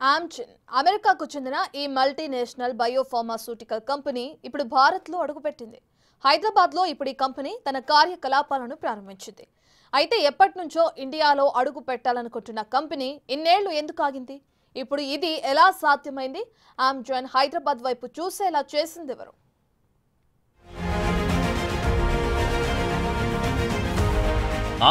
Amgen అమెరికాకు చెందిన ఈ మల్టీనేషనల్ బయోఫార్మాస్యూటికల్ కంపెనీ ఇప్పుడు భారత్లో అడుగుపెట్టింది. హైదరాబాద్లో ఇప్పుడు ఈ కంపెనీ తన కార్యకలాపాలను ప్రారంభించింది. అయితే ఎప్పటి నుంచో ఇండియాలో అడుగు పెట్టాలనుకుంటున్న కంపెనీ ఇన్నేళ్లు ఎందుకు ఆగింది? ఇప్పుడు ఇది ఎలా సాధ్యమైంది? ఆమ్జెన్ హైదరాబాద్ వైపు చూసేలా చేసింది ఎవరు?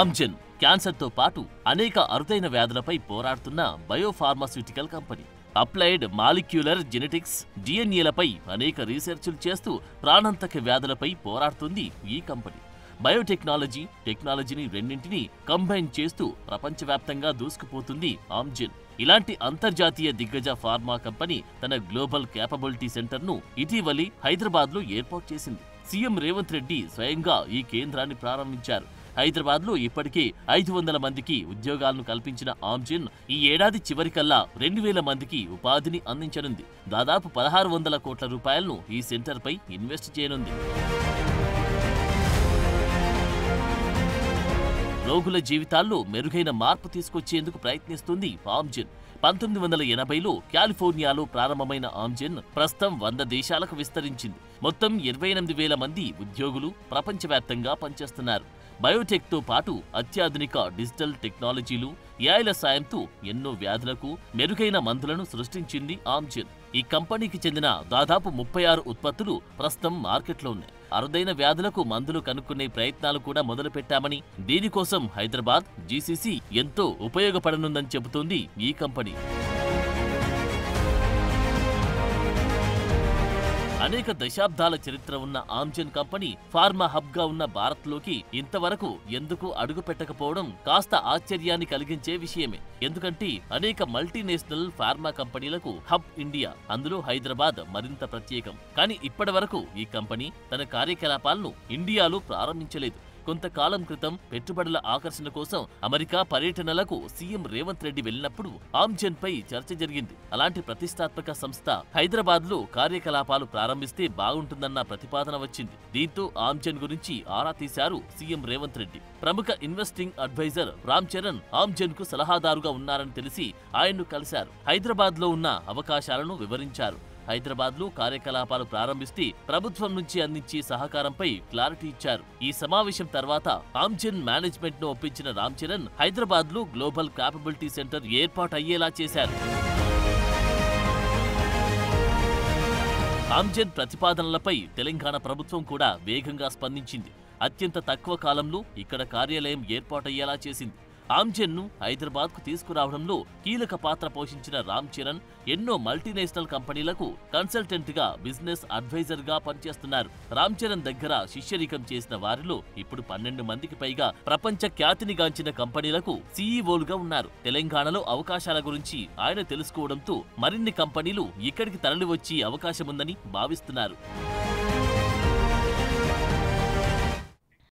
ఆమ్జెన్ క్యాన్సర్తో పాటు అనేక అరుదైన వ్యాధులపై పోరాడుతున్న biopharmaceutical company. Applied molecular genetics, డిఎన్ఏలపై అనేక రీసెర్చ్లు చేస్తూ ప్రాణాంతక వ్యాధులపై పోరాడుతుంది ఈ కంపెనీ. బయోటెక్నాలజీ, టెక్నాలజీని రెండింటినీ కంబైన్ చేస్తూ ప్రపంచవ్యాప్తంగా దూసుకుపోతుంది ఆమ్జెన్. ఇలాంటి అంతర్జాతీయ దిగ్గజ ఫార్మా కంపెనీ తన గ్లోబల్ క్యాపబిలిటీ సెంటర్ను ఇటీవలి హైదరాబాద్లో ఏర్పాటు చేసింది. సీఎం రేవంత్ రెడ్డి స్వయంగా ఈ కేంద్రాన్ని ప్రారంభించారు. హైదరాబాద్లో ఇప్పటికే 500 మందికి ఉద్యోగాలను కల్పించిన ఆమ్జెన్ ఈ ఏడాది చివరికల్లా 2000 మందికి ఉపాధిని అందించనుంది. దాదాపు 1600 కోట్ల రూపాయలను ఈ సెంటర్పై ఇన్వెస్ట్ చేయనుంది. రోగుల జీవితాల్లో మెరుగైన మార్పు తీసుకొచ్చేందుకు ప్రయత్నిస్తుంది ఆమ్జెన్. 1980లో కాలిఫోర్నియాలో ప్రారంభమైన ఆమ్జెన్ ప్రస్తుతం 100 దేశాలకు విస్తరించింది. మొత్తం 28,000 మంది ఉద్యోగులు ప్రపంచవ్యాప్తంగా పనిచేస్తున్నారు. బయోటెక్తో పాటు అత్యాధునిక డిజిటల్ టెక్నాలజీలు, ఏఐల సాయంతో ఎన్నో వ్యాధులకు మెరుగైన మందులను సృష్టించింది ఆమ్జెన్. ఈ కంపెనీకి చెందిన దాదాపు 36 ఉత్పత్తులు ప్రస్తుతం మార్కెట్లో ఉన్నాయి. అరుదైన వ్యాధులకు మందులు కనుక్కునే ప్రయత్నాలు కూడా మొదలుపెట్టామని, దీనికోసం హైదరాబాద్ జీసీసీ ఎంతో ఉపయోగపడనుందని చెబుతోంది ఈ కంపెనీ. అనేక దశాబ్దాల చరిత్ర ఉన్న ఆమ్జెన్ కంపెనీ ఫార్మా హబ్ గా ఉన్న భారత్లోకి ఇంతవరకు ఎందుకు అడుగు పెట్టకపోవడం కాస్త ఆశ్చర్యాన్ని కలిగించే విషయమే. ఎందుకంటే అనేక మల్టీనేషనల్ ఫార్మా కంపెనీలకు హబ్ ఇండియా, అందులో హైదరాబాద్ మరింత ప్రత్యేకం. కానీ ఇప్పటివరకు ఈ కంపెనీ తన కార్యకలాపాలను ఇండియాలో ప్రారంభించలేదు. కొంతకాలం క్రితం పెట్టుబడుల ఆకర్షణ కోసం అమెరికా పర్యటనలకు సీఎం రేవంత్ రెడ్డి వెళ్లినప్పుడు ఆమ్జెన్ పై చర్చ జరిగింది. అలాంటి ప్రతిష్టాత్మక సంస్థ హైదరాబాద్లో కార్యకలాపాలు ప్రారంభిస్తే బాగుంటుందన్న ప్రతిపాదన వచ్చింది. దీంతో ఆమ్జెన్ గురించి ఆరా తీశారు సీఎం రేవంత్ రెడ్డి. ప్రముఖ investing adviser Ram Charan Amgen కు సలహాదారుగా ఉన్నారని తెలిసి ఆయన్ను కలిశారు. హైదరాబాద్లో ఉన్న అవకాశాలను వివరించారు. హైదరాబాద్లో కార్యకలాపాలు ప్రారంభిస్తే ప్రభుత్వం నుంచి అందించే సహకారంపై క్లారిటీ ఇచ్చారు. ఈ సమావేశం తర్వాత ఆమ్జెన్ మేనేజ్మెంట్ ను ఒప్పించిన రామ్ చరణ్ హైదరాబాద్లో గ్లోబల్ క్యాపబిలిటీ సెంటర్ ఏర్పాటు అయ్యేలా చేశారు. ఆమ్జెన్ ప్రతిపాదనలపై తెలంగాణ ప్రభుత్వం కూడా వేగంగా స్పందించింది. అత్యంత తక్కువ కాలంలో ఇక్కడ కార్యాలయం ఏర్పాటయ్యేలా చేసింది. ఆమ్జెన్ ను హైదరాబాద్ కు తీసుకురావడంలో కీలక పాత్ర పోషించిన రామ్ చరణ్ ఎన్నో మల్టీనేషనల్ కంపెనీలకు కన్సల్టెంట్ గా, బిజినెస్ అడ్వైజర్ గా పనిచేస్తున్నారు. రామ్ చరణ్ దగ్గర శిష్యరికం చేసిన వారిలో ఇప్పుడు 12 మందికి పైగా ప్రపంచ ఖ్యాతినిగాంచిన కంపెనీలకు సీఈఓలుగా ఉన్నారు. తెలంగాణలో అవకాశాల గురించి ఆయన తెలుసుకోవడంతో మరిన్ని కంపెనీలు ఇక్కడికి తరలివచ్చే అవకాశముందని భావిస్తున్నారు.